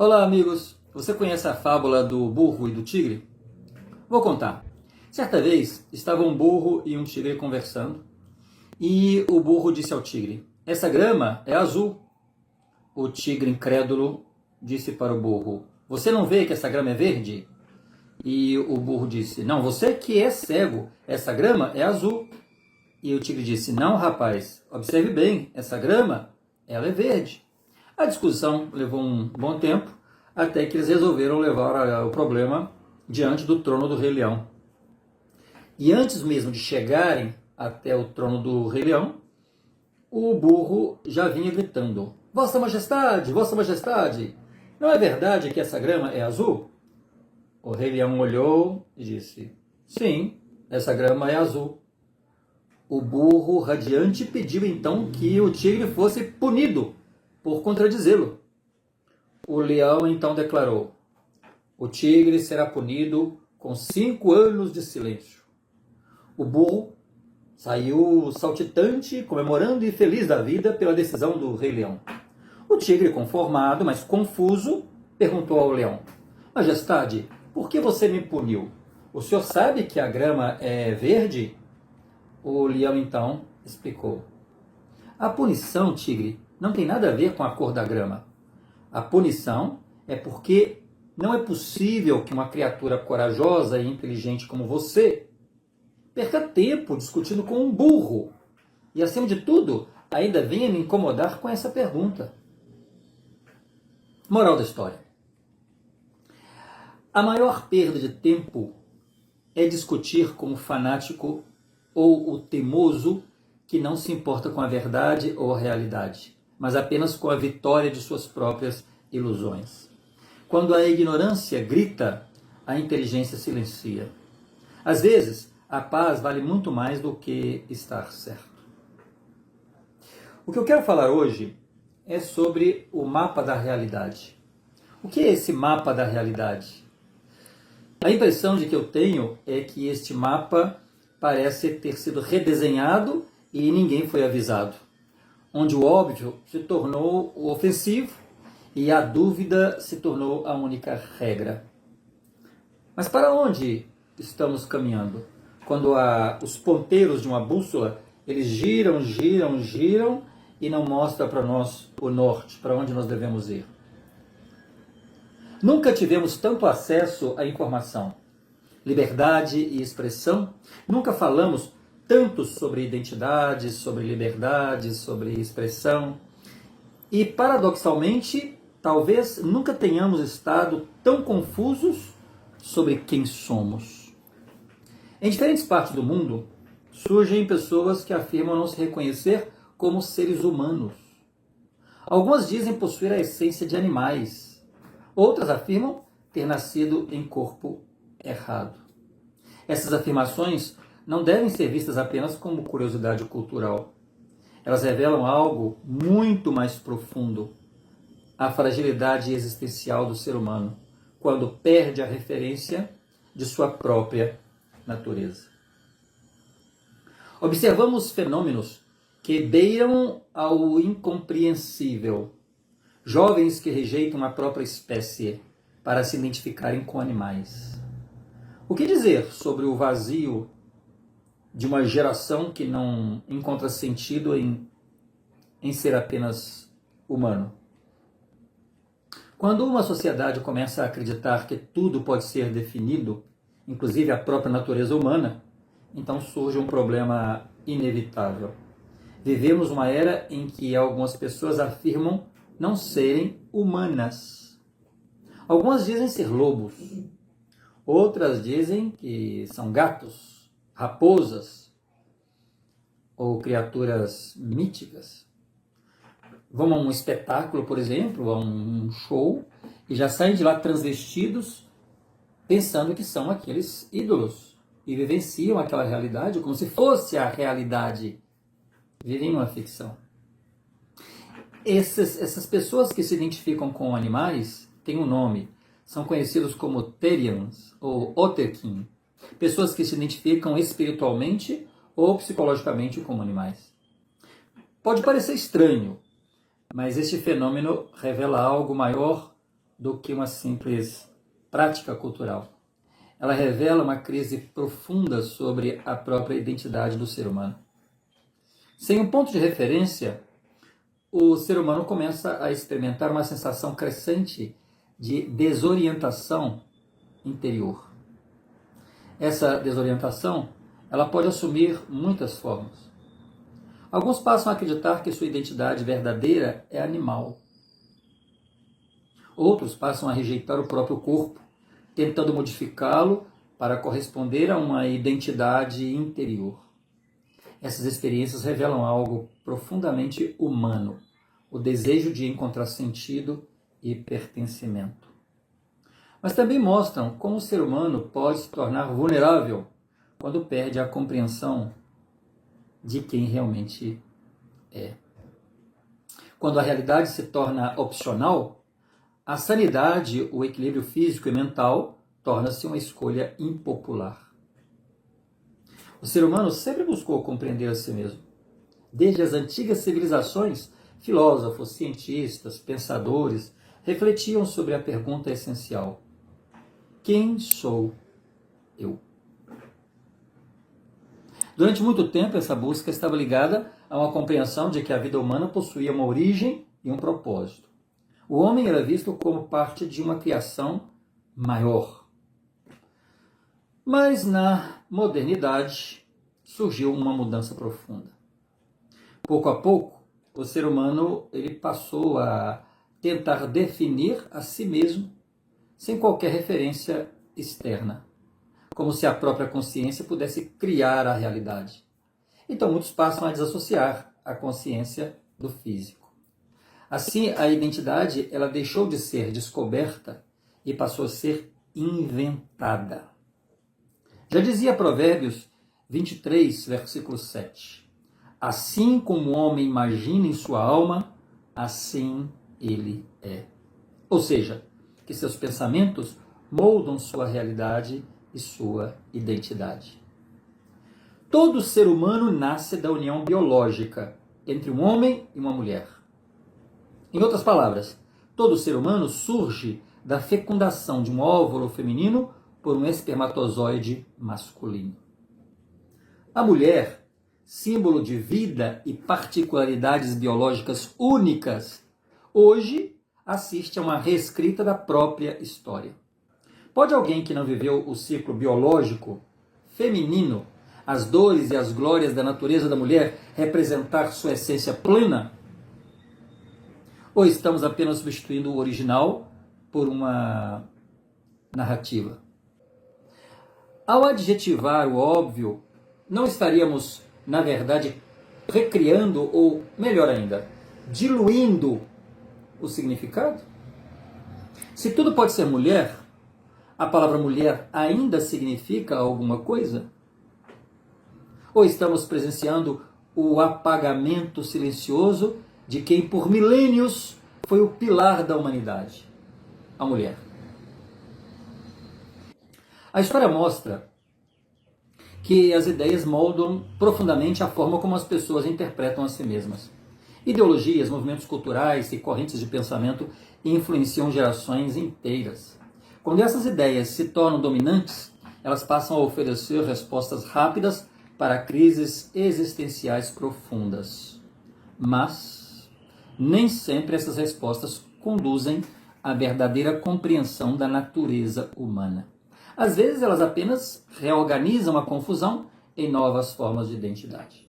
Olá, amigos! Você conhece a fábula do burro e do tigre? Vou contar. Certa vez, estava um burro e um tigre conversando, e o burro disse ao tigre: "Essa grama é azul." O tigre, incrédulo, disse para o burro: "Você não vê que essa grama é verde?" E o burro disse: "Não, você que é cego, essa grama é azul." E o tigre disse: "Não, rapaz, observe bem, essa grama, ela é verde." A discussão levou um bom tempo, até que eles resolveram levar o problema diante do trono do Rei Leão. E antes mesmo de chegarem até o trono do Rei Leão, o burro já vinha gritando: "Vossa Majestade, Vossa Majestade, não é verdade que essa grama é azul?" O Rei Leão olhou e disse: "Sim, essa grama é azul." O burro radiante pediu então que o tigre fosse punido por contradizê-lo. O leão então declarou: "O tigre será punido com 5 anos de silêncio." O burro saiu saltitante, comemorando e feliz da vida pela decisão do Rei Leão. O tigre, conformado, mas confuso, perguntou ao leão: "Majestade, por que você me puniu? O senhor sabe que a grama é verde?" O leão então explicou: "A punição, tigre, não tem nada a ver com a cor da grama. A punição é porque não é possível que uma criatura corajosa e inteligente como você perca tempo discutindo com um burro e, acima de tudo, ainda venha me incomodar com essa pergunta." Moral da história: a maior perda de tempo é discutir com o fanático ou o teimoso que não se importa com a verdade ou a realidade, mas apenas com a vitória de suas próprias ilusões. Quando a ignorância grita, a inteligência silencia. Às vezes, a paz vale muito mais do que estar certo. O que eu quero falar hoje é sobre o mapa da realidade. O que é esse mapa da realidade? A impressão de que eu tenho é que este mapa parece ter sido redesenhado e ninguém foi avisado, onde o óbvio se tornou o ofensivo e a dúvida se tornou a única regra. Mas para onde estamos caminhando? Quando os ponteiros de uma bússola, eles giram, giram, giram e não mostram para nós o norte, para onde nós devemos ir. Nunca tivemos tanto acesso à informação, liberdade e expressão. Nunca falamos tanto sobre identidade, sobre liberdade, sobre expressão. E, paradoxalmente, talvez nunca tenhamos estado tão confusos sobre quem somos. Em diferentes partes do mundo, surgem pessoas que afirmam não se reconhecer como seres humanos. Algumas dizem possuir a essência de animais. Outras afirmam ter nascido em corpo errado. Essas afirmações não devem ser vistas apenas como curiosidade cultural. Elas revelam algo muito mais profundo: a fragilidade existencial do ser humano, quando perde a referência de sua própria natureza. Observamos fenômenos que beiram ao incompreensível. Jovens que rejeitam a própria espécie para se identificarem com animais. O que dizer sobre o vazio de uma geração que não encontra sentido em ser apenas humano? Quando uma sociedade começa a acreditar que tudo pode ser definido, inclusive a própria natureza humana, então surge um problema inevitável. Vivemos uma era em que algumas pessoas afirmam não serem humanas. Algumas dizem ser lobos, outras dizem que são gatos, raposas ou criaturas míticas. Vão a um espetáculo, por exemplo, a um show, e já saem de lá transvestidos, pensando que são aqueles ídolos, e vivenciam aquela realidade como se fosse a realidade. Vivem uma ficção. Essas pessoas que se identificam com animais têm um nome. São conhecidos como Therians ou Oterkin. Pessoas que se identificam espiritualmente ou psicologicamente como animais. Pode parecer estranho, mas este fenômeno revela algo maior do que uma simples prática cultural. Ela revela uma crise profunda sobre a própria identidade do ser humano. Sem um ponto de referência, o ser humano começa a experimentar uma sensação crescente de desorientação interior. Essa desorientação, ela pode assumir muitas formas. Alguns passam a acreditar que sua identidade verdadeira é animal. Outros passam a rejeitar o próprio corpo, tentando modificá-lo para corresponder a uma identidade interior. Essas experiências revelam algo profundamente humano, o desejo de encontrar sentido e pertencimento. Mas também mostram como o ser humano pode se tornar vulnerável quando perde a compreensão de quem realmente é. Quando a realidade se torna opcional, a sanidade, o equilíbrio físico e mental, torna-se uma escolha impopular. O ser humano sempre buscou compreender a si mesmo. Desde as antigas civilizações, filósofos, cientistas, pensadores refletiam sobre a pergunta essencial: quem sou eu? Durante muito tempo, essa busca estava ligada a uma compreensão de que a vida humana possuía uma origem e um propósito. O homem era visto como parte de uma criação maior. Mas na modernidade surgiu uma mudança profunda. Pouco a pouco, o ser humano ele passou a tentar definir a si mesmo sem qualquer referência externa, como se a própria consciência pudesse criar a realidade. Então muitos passam a desassociar a consciência do físico. Assim, a identidade ela deixou de ser descoberta e passou a ser inventada. Já dizia Provérbios 23, versículo 7. Assim como o homem imagina em sua alma, assim ele é. Ou seja, que seus pensamentos moldam sua realidade e sua identidade. Todo ser humano nasce da união biológica entre um homem e uma mulher. Em outras palavras, todo ser humano surge da fecundação de um óvulo feminino por um espermatozoide masculino. A mulher, símbolo de vida e particularidades biológicas únicas, hoje assiste a uma reescrita da própria história. Pode alguém que não viveu o ciclo biológico feminino, as dores e as glórias da natureza da mulher, representar sua essência plena? Ou estamos apenas substituindo o original por uma narrativa? Ao adjetivar o óbvio, não estaríamos, na verdade, recriando ou, melhor ainda, diluindo o significado? Se tudo pode ser mulher, a palavra mulher ainda significa alguma coisa? Ou estamos presenciando o apagamento silencioso de quem por milênios foi o pilar da humanidade, a mulher? A história mostra que as ideias moldam profundamente a forma como as pessoas interpretam a si mesmas. Ideologias, movimentos culturais e correntes de pensamento influenciam gerações inteiras. Quando essas ideias se tornam dominantes, elas passam a oferecer respostas rápidas para crises existenciais profundas. Mas nem sempre essas respostas conduzem à verdadeira compreensão da natureza humana. Às vezes elas apenas reorganizam a confusão em novas formas de identidade.